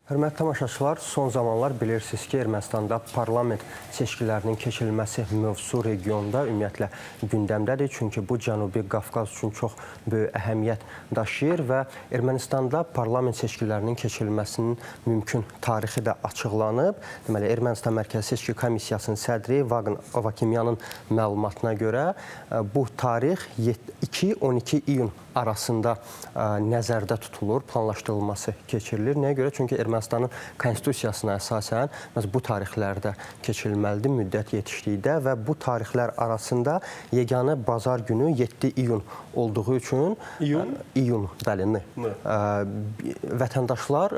Hörmətli tamaşaçılar, son zamanlar bilirsiniz ki, Ermənistanda parlament seçkilərinin keçirilməsi mövzusu regionda ümumiyyətlə gündəmdədir. Çünki bu Cənubi Qafqaz üçün çox böyük əhəmiyyət daşıyır və Ermənistanda parlament seçkilərinin keçirilməsinin mümkün tarixi də açıqlanıb. Deməli, Ermənistan Mərkəzi Seçki Komissiyasının sədri Vaqen Avakimyanın məlumatına görə bu tarix 2-12 iyun arasında nəzərdə tutulur, planlaşdırılması keçirilir. Nəyə görə? Çünki Ermənistanın konstitusiyasına əsasən bu tarixlərdə keçirilməlidir müddət yetişdikdə və bu tarixlər arasında yeganə bazar günü 7 iyun olduğu üçün iyun bəli, vətəndaşlar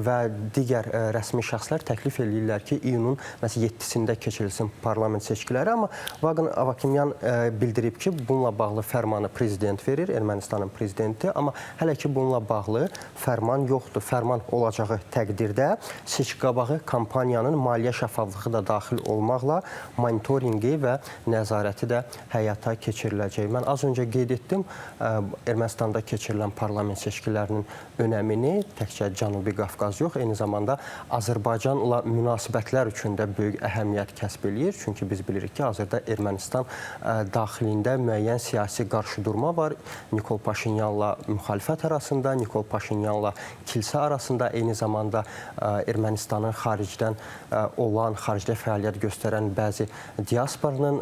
və digər rəsmi şəxslər təklif edirlər ki, iyunun 7-sində keçirilsin parlament seçkiləri, amma Vaqen Avakimyan bildirib ki, bununla bağlı fərmanı prezident verir, Ermənistanın prezidenti, amma hələ ki bununla bağlı fərman yoxdur. Fərman olacağı təqdirdə seçki-qabağı kampaniyanın maliyyə şəffaflığı da daxil olmaqla monitorinqi və nəzarəti də həyata keçiriləcək. Mən az öncə qeyd etdim, Ermənistanda keçirilən parlament seçkilərinin önəmini təkcə Cənubi Qafqaz yox, eyni zamanda Azərbaycanla münasibətlər üçün də böyük əhəmiyyət kəsb eləyir. Çünki biz bilirik ki, hazırda Ermənistan daxilində müəyyən siyasi qarşıdurma var. Nikol Paşinyanla müxalifət arasında, Nikol Paşinyanla kilsə arasında, eyni zamanda Ermənistanın xaricdən olan, xaricdə fəaliyyət göstərən bəzi diasporanın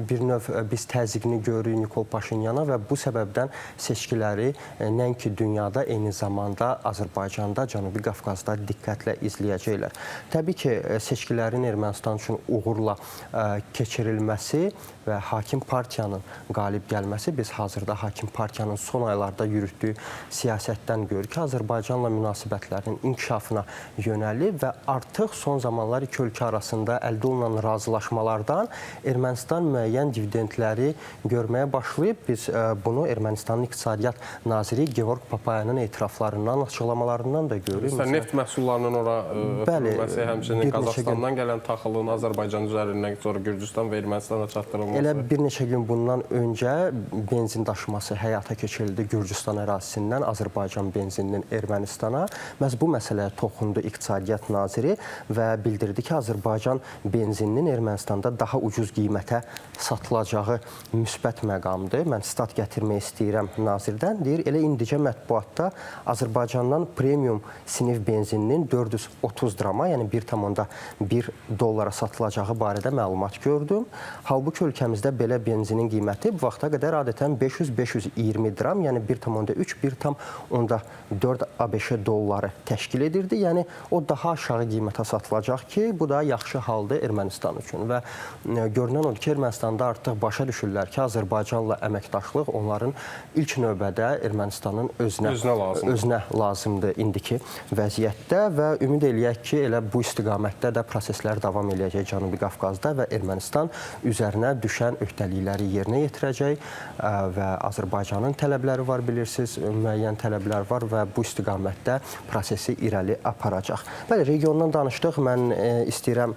bir növ biz təzyiqini görürük Nikol Paşinyana və bu səbəbdən seçkiləri nəinki dünyada, eyni zamanda Azərbaycanda, Cənubi Qafqazda diqqətlə izləyəcəklər. Təbii ki, seçkilərin Ermənistan üçün uğurla keçirilməsi və hakim partiyanın qalib gəlməsi, biz hazırda hakim partiyanın son aylarda yürütdüyü siyasətdən görürük ki, Azərbaycanla münasibətlərin inkişafına yönəlib və artıq son zamanlar iki ölkə arasında əldə olunan razılaşmalardan Ermənistan müəyyən dividendləri görməyə başlayıb. Biz bunu Ermənistanın İqtisadiyyat naziri Georg Papayanın etiraflarından, açıqlamalarından da görürük. Neft məhsullarının ora ötürülməsi, həmçinin Qazaxstandan gələn taxılın Azərbaycan üzərindən sonra Gürcüstan və Ermənistana çatdırılması. Elə bir neçə gün bundan öncə benzin daşıması həyata keçirildi Gürcüstan ərazisindən Azərbaycan benzininin Ermənistana. Məhz bu məsələyə toxundu İqtisadiyyat naziri və bildirdi ki, Azərbaycan benzininin Ermənistanda daha ucuz qiymətə satılacağı müsbət məqamdır. Mən stat gətirmək istəyirəm nazirdən. Deyir, elə indicə mətbuatda Azərbaycandan premium sinif benzininin 430 drama, yəni 1,1 dollara satılacağı barədə məlumat gördüm. Halbuki ölkəmizdə belə benzinin qiyməti bu vaxta qədər adətən 500-520 dram, yəni 1,3-1,4 ABŞ dolları təşkil edirdi. Yəni o daha aşağı qiymətə satılacaq ki, bu da yaxşı haldır Ermənistan üçün. Və görünən odur ki, Ermənistanda artıq başa düşürlər ki, Azərbaycanla əməkdaşlıq onların ilk növbədə Ermənistanın özünə lazımdır indiki vəziyyətdə və ümid eləyək ki, elə bu istiqamətdə də proseslər davam eləyəcək Cənubi Qafqazda və Ermənistan üzərinə düşən öhdəlikləri yerinə yetirəcək və Azərbaycanın tələbləri var, bilirsiniz, müəyyən tələblər var və bu istiqamətdə prosesi irəli aparacaq. Bəli, regiondan danışdıq. Mən istəyirəm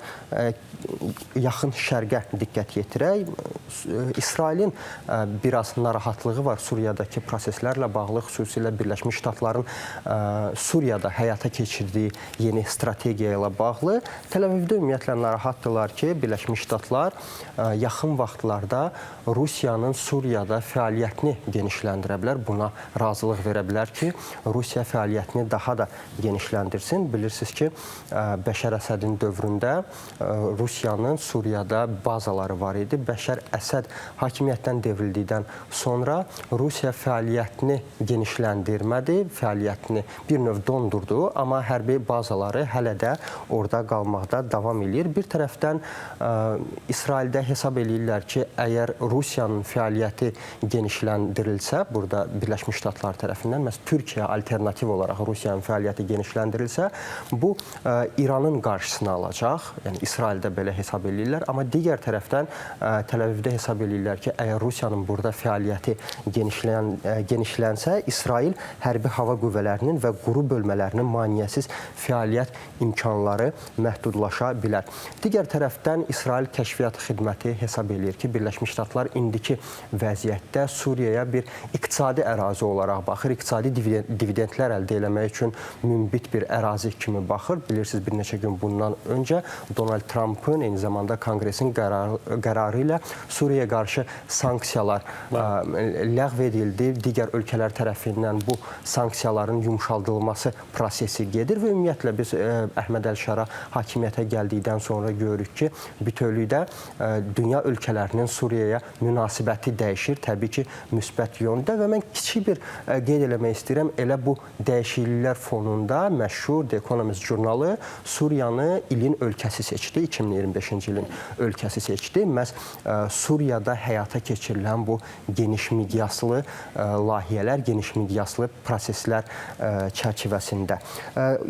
yaxın şərqə diqqət yetirək. İsrailin biraz narahatlığı var Suriyadakı proseslərlə bağlı, xüsusilə Birləşmiş Ştatların Suriyada həyata keçirdiyi yeni strategiya ilə bağlı. Təl-Əvivdə ümumiyyətlə narahatdırlar ki, Birləşmiş Ştatlar yaxın vaxtlarda Rusiyanın Suriyada fəaliyyətini genişləndirə bilər. Buna razılıq verə bilər ki, Rusiya fəaliyyətini daha da genişləndirsin. Bilirsiniz ki, Bəşər Əsədin dövründə Rusiyanın Suriyada bazaları var idi. Bəşər Əsəd hakimiyyətdən devrildikdən sonra Rusiya fəaliyyətini genişləndirmədi, fəaliyyətini bir növ dondurdu, amma hərbi bazaları hələ də orada qalmaqda davam edir. Bir tərəfdən İsraildə hesab eləyirlər ki, əgər Rusiyanın fəaliyyəti genişləndirilsə, burada Birləşmiş Ştatlar tərəfindən, məhz Türkiyə alternativ olaraq Rusiyanın fəaliyyəti genişləndirilsə, bu İranın qarşısını alacaq. Yəni İsraildə belə hesab eləyirlər, amma digər tərəfdən Təl-Əvivdə hesab eləyirlər ki, əgər Rusiyanın burada fəaliyyəti genişlənsə, İsrail hərbi hava qüvvələrinin və quru bölgələrinin bölmələrinin maneəsiz fəaliyyət imkanları məhdudlaşa bilər. Digər tərəfdən İsrail Kəşfiyyat Xidməti hesab edir ki, Birləşmiş Ştatlar indiki vəziyyətdə Suriyaya bir iqtisadi ərazi olaraq baxır, iqtisadi dividendlər əldə etmək üçün münbit bir ərazi kimi baxır. Bilirsiniz, bir neçə gün bundan öncə Donald Trump'ın eyni zamanda Konqresin qərarı ilə Suriyaya qarşı sanksiyalar ləğv edildi. Digər ölkələr tərəfindən bu sanksiyaların yumşaldılması prosesi gedir və ümumiyyətlə biz Əhməd Əl-Şara hakimiyyətə gəldikdən sonra görürük ki, bütövlükdə dünya ölkələrinin Suriyaya münasibəti dəyişir. Təbii ki, müsbət yöndə və mən kiçik bir qeyd eləmək istəyirəm. Elə bu dəyişikliklər fonunda məşhur The Economist jurnalı Suriyanı ilin ölkəsi seçdi, 2025-ci ilin ölkəsi seçdi. Məhz Suriyada həyata keçirilən bu geniş miqyaslı layihələr, geniş miqyaslı proseslər çərçivəsində.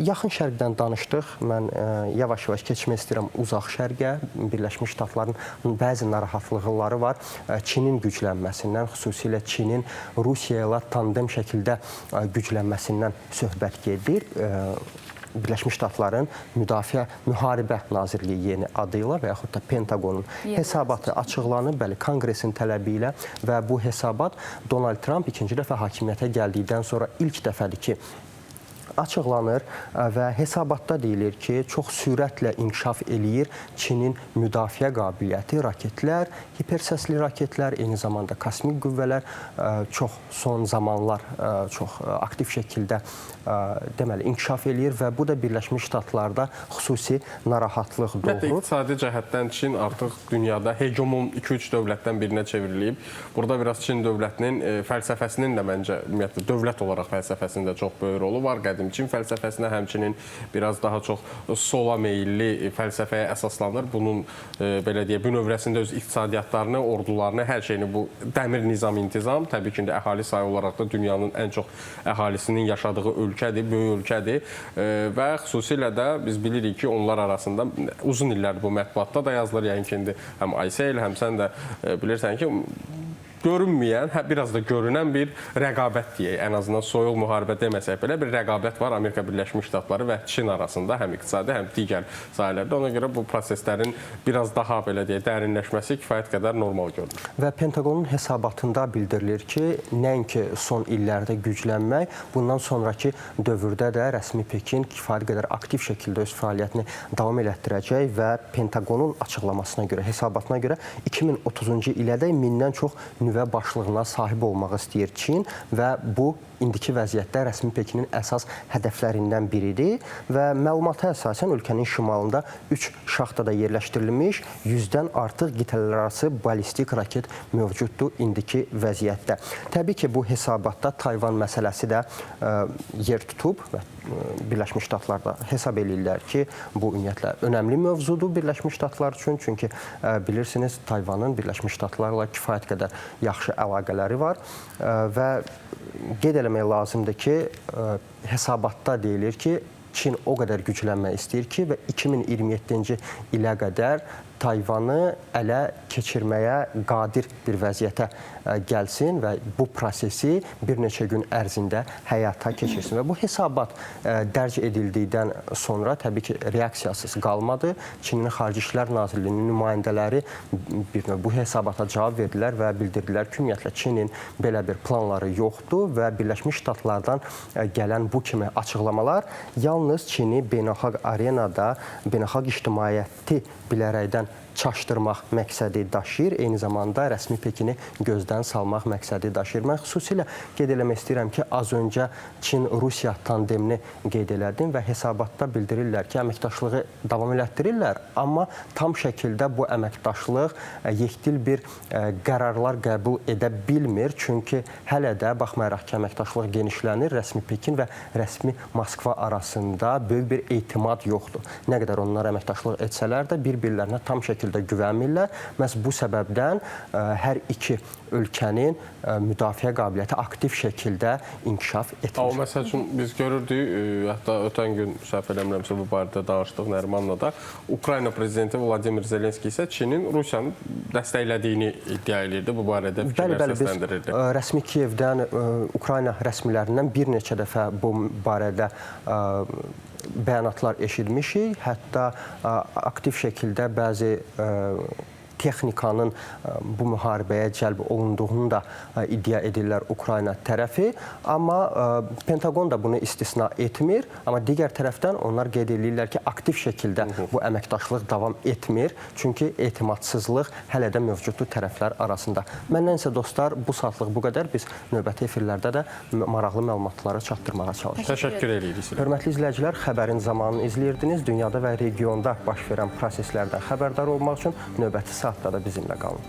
Yaxın Şərqdən danışdıq. Mən yavaş-yavaş keçmək istəyirəm uzaq Şərqə. Birləşmiş Ştatların bəzi narahatlıqları var. Çinin güclənməsindən, xüsusilə Çinin Rusiya ilə tandem şəkildə güclənməsindən söhbət gedir. Birləşmiş Ştatların Müdafiə Müharibə Nazirliyi yeni adı ilə və yaxud da Pentagonun hesabatı açıqlanıb, bəli, Konqresin tələbi ilə və bu hesabat Donald Trump ikinci dəfə hakimiyyətə gəldikdən sonra ilk dəfədir ki, açıqlanır və hesabatda deyilir ki, çox sürətlə inkişaf eləyir Çinin müdafiə qabiliyyəti, raketlər, hipersəsli raketlər, eyni zamanda kosmik qüvvələr çox son zamanlar çox aktiv şəkildə deməli inkişaf eləyir və bu da Birləşmiş Ştatlarda xüsusi narahatlıq doğurur. Hətta iqtisadi cəhətdən Çin artıq dünyada hegemon 2-3 dövlətdən birinə çevrilib. Burada biraz Çin dövlətinin fəlsəfəsinin də məncə ümumiyyətlə dövlət olaraq fəlsəfəsində çox böyük rolu var. Çin fəlsəfəsinə həmçinin biraz daha çox sola meyilli fəlsəfəyə əsaslanır. Bunun belə deyə bünövrəsində öz iqtisadiyyatlarını, ordularını, hər şeyini bu dəmir nizam-intizam, təbii ki, əhali sayı olaraq da dünyanın ən çox əhalisinin yaşadığı ölkədir, böyük ölkədir və xüsusilə də biz bilirik ki, onlar arasında uzun illərdir bu mətbuatda da yazılır. Yəni ki, indi həm Aysel, həm sən də bilirsən ki, görünməyən, biraz da görünən bir rəqabət deyək. Ən azından soyuq müharibə deməsək belə bir rəqabət var Amerika Birləşmiş Ştatları və Çin arasında həm iqtisadi, həm digər sahələrdə. Ona görə bu proseslərin biraz daha belə deyək, dərinləşməsi kifayət qədər normal görünür. Və Pentagonun hesabatında bildirilir ki, nəinki son illərdə güclənmək, bundan sonraki dövrdə də rəsmi Pekin kifayət qədər aktiv şəkildə öz fəaliyyətini davam elətdirəcək və Pentagonun açıqlamasına görə, hesabatına görə 2030-cu ilədək 1000-dən çox nüvə başlığına sahib olmaq istəyir Çin və bu indiki vəziyyətdə rəsmi Pekinin əsas hədəflərindən biridir və məlumata əsasən ölkənin şimalında 3 şaxtada yerləşdirilmiş 100-dən artıq qitələrarası ballistik raket mövcuddur indiki vəziyyətdə. Təbii ki, bu hesabatda Tayvan məsələsi də yer tutub və Birləşmiş Ştatlar da hesab eləyirlər ki, bu ümumiyyətlə önəmli mövzudur Birləşmiş Ştatlar üçün. Çünki bilirsiniz, Tayvanın Birləşmiş Ştatlarla kifayət qədər yaxşı əlaqələri var və qeyd eləmək lazımdır ki, hesabatda deyilir ki, Çin o qədər güclənmək istəyir ki və 2027-ci ilə qədər Tayvanı ələ keçirməyə qadir bir vəziyyətə gəlsin və bu prosesi bir neçə gün ərzində həyata keçirsin. Və bu hesabat dərc edildikdən sonra təbii ki, reaksiyasız qalmadı. Çinin Xarici İşlər Nazirliyinin nümayəndələri bu hesabata cavab verdilər və bildirdilər ki, ümumiyyətlə Çinin belə bir planları yoxdur və Birləşmiş Ştatlardan gələn bu kimi açıqlamalar yalnız Çini beynəlxalq arenada, beynəlxalq ictimaiyyəti bilərəkdən çaşdırmaq məqsədi daşıyır, eyni zamanda rəsmi Pekini gözdən salmaq məqsədi daşıyır. Mən xüsusilə qeyd eləmək istəyirəm ki, az öncə Çin-Rusiya tandemini qeyd elədim və hesabatda bildirirlər ki, əməkdaşlığı davam elətdirirlər, amma tam şəkildə bu əməkdaşlıq yekdil bir qərarlar qəbul edə bilmir. Çünki hələ də baxmayaraq ki, əməkdaşlıq genişlənir, rəsmi Pekin və rəsmi Moskva arasında böyük bir etimad yoxdur. Nə qədər onlar əməkdaşlıq etsələr də bir-birlərinə tam tam şəkildə güvənmirlər. Məhz bu səbəbdən hər iki ölkənin müdafiə qabiliyyəti aktiv şəkildə inkişaf etmir. Amma məsəl üçün biz görürdük, hətta ötən gün səhv eləmirəmsə bu barədə danışdıq Nərimanla da, Ukrayna prezidenti Vladimir Zelenski isə Çinin Rusiyanı dəstəklədiyini iddia edirdi, bu barədə fikirlər səsləndirirdi. Biz rəsmi Kiyevdən, Ukrayna rəsmilərindən bir neçə dəfə bu barədə bəyanatlar eşitmişik. Hətta aktiv şəkildə bəzi texnikanın bu müharibəyə cəlb olunduğunu da iddia edirlər Ukrayna tərəfi. Amma Pentaqon da bunu istisna etmir. Amma digər tərəfdən onlar qeyd edirlər ki, aktiv şəkildə bu əməkdaşlıq davam etmir. Çünki etimadsızlıq hələ də mövcuddur tərəflər arasında. Məndən isə dostlar, bu saatlıq bu qədər. Biz növbəti efirlərdə də maraqlı məlumatları çatdırmağa çalışırıq. Təşəkkür edirik. Hörmətli izləyicilər, xəbərin zamanını izləyirdiniz. Dünyada və regionda baş verən proseslərdən xəbərdar olmaq üçün növbəti saatda da bizimlə qalın.